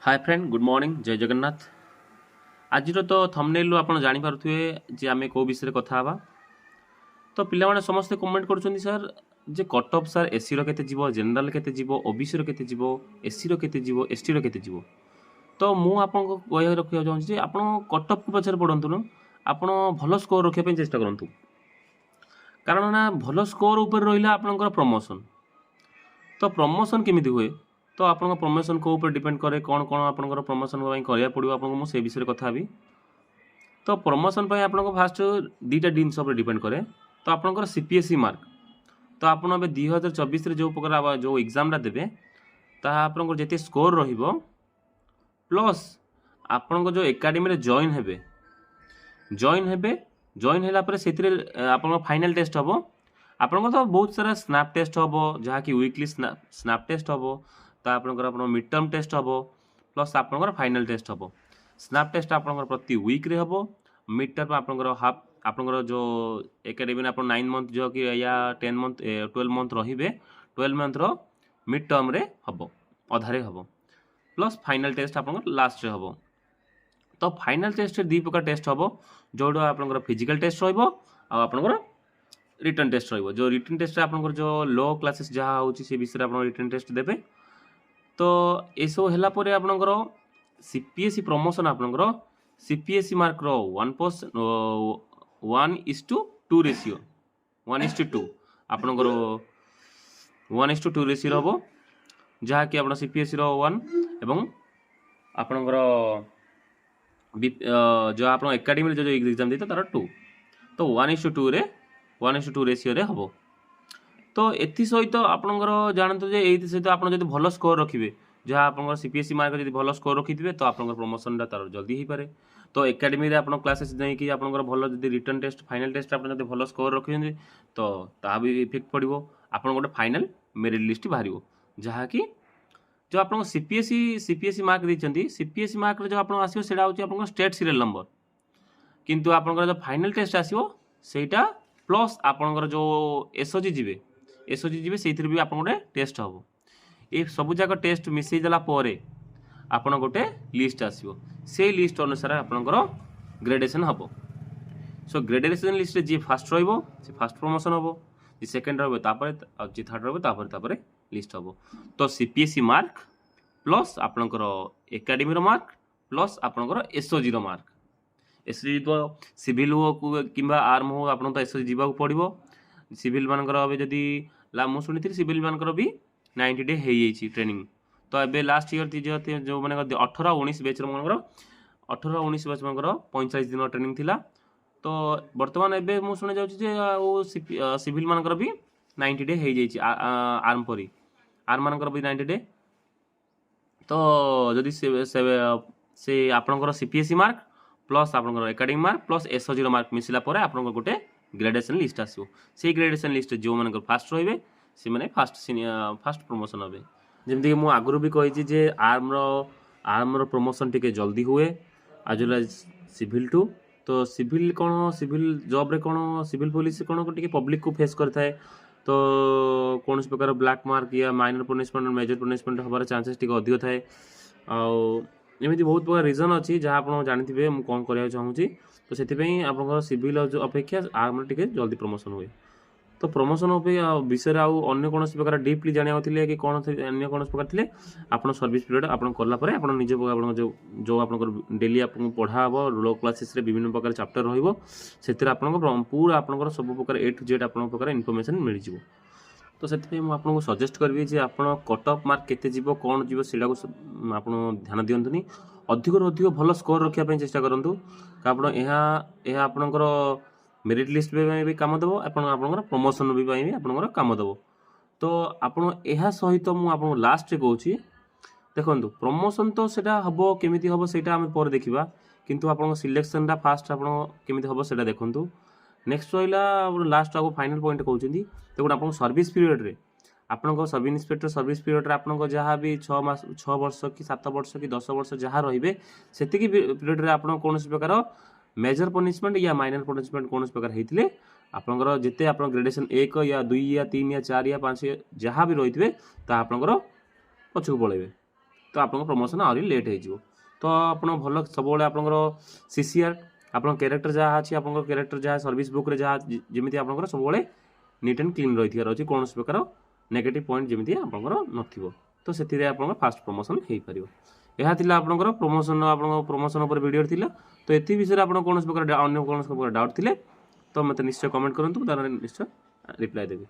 Hi friend good morning जय जगन्नाथ। आज तो थंबनेल आप जानीपे जे आम कौ विषय कथा हवा। तो पिला समस्ते कमेंट कर सर जे कट ऑफ सर एसी रो केते जीवो जनरल केते जीवो ओबीसी रो केते जीवो एसी रो केते जीवो एसटी रो केते जीवो। तो मु आपको कह रखा चाहूँगी आप कट ऑफ को पचार पड़तुनु आप भल स्कोर रखापी चेष्टा करूँ कारण ना भल स्कोर उपर रहा आपंकर प्रमोशन। तो प्रमोशन केमी हुए तो आप प्रमोशन को ऊपर डिपेंड करे कौन कौन आप प्रमोशन करा पड़ो आपको मुझे विषय कथा भी। तो प्रमोशन आप फास्ट दीटा जिन डिपेंड करे तो आपंकर सीपीएसई मार्क। तो आप 2024 जो प्रकार जो एग्जाम देवे तापर जिते स्कोर प्लस आपण जो एकाडेमी जॉइन हेबे जॉइन है आप फाइनल टेस्ट हम आपंकर तो बहुत सारा स्नाप टेस्ट हम जहाँकि वीकली स्नाप टेस्ट हम तो मिड टर्म टेस्ट हम प्लस आपंकर फाइनल टेस्ट हम। स्नाप टेस्ट आपंकर प्रति वीक्रे हम मिड टर्म आपंकर हाफ आपंकर जो एकेडमी आप 9 मंथ जो कि या 10 मंथ 12 मंथ रे 12 मंथ मिड टर्म रे हम अधारे हम प्लस फाइनल टेस्ट आपंकर लास्ट रे हम। तो फाइनल टेस्ट दी प्रकार टेस्ट हम जो आपंकर फिजिकल टेस्ट रहा रिटर्न टेस्ट रही जो रिटर्न टेस्ट आपंकर जो लो क्लासेस जहाँ हो विषय आप रिटर्न टेस्ट देते। तो ये सब है आपंकर सीपीएसई प्रमोशन आपंकर सीपीएसई मार्क रो 1:2 रेशियो 1:2 आपंकर 1:2 रेशियो हम जहाँकि आप सीपीएसई रो 1 एवं आपंकर जो आप एकाडेमी जो एग्जाम देते तार 2 तो 1:2 रेशियो रे हम। तो एथि सहित आपंकर जानते जे ये सहित आप भल स्कोर रखिए जहाँ आप सीपीएसई मार्क जब भल स्कोर रखिथे तो आप प्रमोशन तार जल्दी हो पारे। तो एकाडेमी आप क्लासेस नहीं आप भल जब रिटर्न टेस्ट फाइनल टेस्ट आप भल स्कोर रखिए तो ता भी इफेक्ट पड़ो आप गोटे फाइनल मेरिट लिस्ट बाहर जहाँकि जो आप सीपीएसई मार्क देते सीपीएसई मार्क जो आप आसो से आप स्टेट सीरियल नंबर किंतु आपंकर जो फाइनल टेस्ट आसो सेटा प्लस आपंकर जो एसओजी जी से भी आप गोटे टेस्ट हम ये सब जाक टेस्ट मिसई देलापर आपन गोटे लिस्ट आसो से लिस्ट अनुसार आपंकर ग्रेडेसन हम। सो ग्रेडेसन लिस्ट जी फास्ट रे फास्ट प्रमोशन हम जी सेकेंड जी थर्ड रे लिस्ट हम। तो सीपीएसई मार्क प्लस आपंकर एकाडेमी मार्क प्लस आपंकर एसओजी मार्क एसओजी तो सिविल हो कि आर्म हो आप तो एसओजी जावाक पड़ो सिविल मानकर जदि मुझे शुणी सिविल मानकर भी 90 डे हो ट्रेनिंग। तो ये लास्ट ईयर जो मैंने 18-19 बैच मानकर 18-19 बैच मानकर 45 दिन ट्रेनिंग थिला। तो बर्तमान एबे मु शुणे जाउछि सिविल मानकर भी 90 डे हो आर्म परी आर्म मानकर भी 90 डे। तो जदि से आपंकर सीपीएसई मार्क प्लस आपंकर academy mark plus SOG mark मिसला आपंकर गोटे ग्रेडेसन लिस्ट आसो से ग्रेडेसन लिस्ट जो मान फास्ट रे से मैंने फास्ट प्रमोशन हे जमीक मुझे आगुरी भी कही आर्म प्रमोशन टी जल्दी हुए आज सिविल टू। तो सिविल कौन सिविल जॉब रे कौन सिविल पुलिस कौन टी पब्लिक को फेस करता है। तो कौन प्रकार ब्लैक मार्क या माइनर पनिशमेंट मेजर पनिशमेंट हमारे चांसेस टी अधिक थाए आमती बहुत प्रकार रिजन अच्छी जहाँ आप जानते हैं कौन करने चाहूँगी। तो से आप सिविल अपेक्षा आर्म टी जल्दी प्रमोशन हुए। तो प्रमोशन विषय अन्य कौन प्रकार डीपली जाना कि कौन अन्य कौन प्रकार थे आप सर्विस पीरियड आप कलापर आप निज जो आप डेली आप पढ़ा हम लो क्लासेस विभिन्न प्रकार चैप्टर रही पूरा आप सब प्रकार ए टू जेड आप प्रकार इनफॉरमेशन मिल जाए। तो से मुझे सजेस्ट करी जे आप कट ऑफ मार्क केते जीवो कौन जीवो सेटा को आप ध्यान दिंतुनी अधिक अधिक भल स्कोर रखापी चेष्टा करूँ कारण आपणकर मेरिट लिस्ट भी काम देव आपंकर प्रमोशन भी आपंकर काम देव। तो आपड़ यह सहित मुझे लास्ट कहूँ देखो प्रमोशन तो सेटा हम केमी हम से पर देखा किंतु आप सिलेक्शन फास्ट आपमी हम से देखूँ। नेक्स्ट रहा लास्ट आपको फाइनल पॉइंट कहते देखो आप सर्विस पीरियड रे आपन सब इन्स्पेक्टर सर्विस पीरियड आप जहाँ भी 6 वर्ष कि 7 वर्ष कि 10 वर्ष जहाँ रे से पीरियड आप कौन प्रकार मेजर पनिशमेंट या माइनर पनिशमेंट कौन प्रकार होते आपंकर जिते आप ग्रेडेसन 1 या 2 या 3 या 4 या 5 जहाँ भी रही है आपंकर पछक पलैबे। तो आपन प्रमोशन आहुरी लेट हो तो आप भल सब आपंकर सीसीआर आप कैरेक्टर जहाँ अच्छी आप कैरेक्टर जहाँ सर्विस बुक जहाँ जमी आप सब नीट एंड क्लीन रही अच्छी कौन प्रकार नेगेटिव पॉइंट जमी आपंकर नथिबो तो से आप फास्ट प्रमोशन हो पार यह आपंकर प्रमोशन आप प्रमोशन उपर वीडियो थिला तो ये विषय आप कौन प्रकार अन्य कौन प्रकार डाउट थिले तो मत निश्चय कमेंट करूँ तार निश्चय रिप्लाई देवी।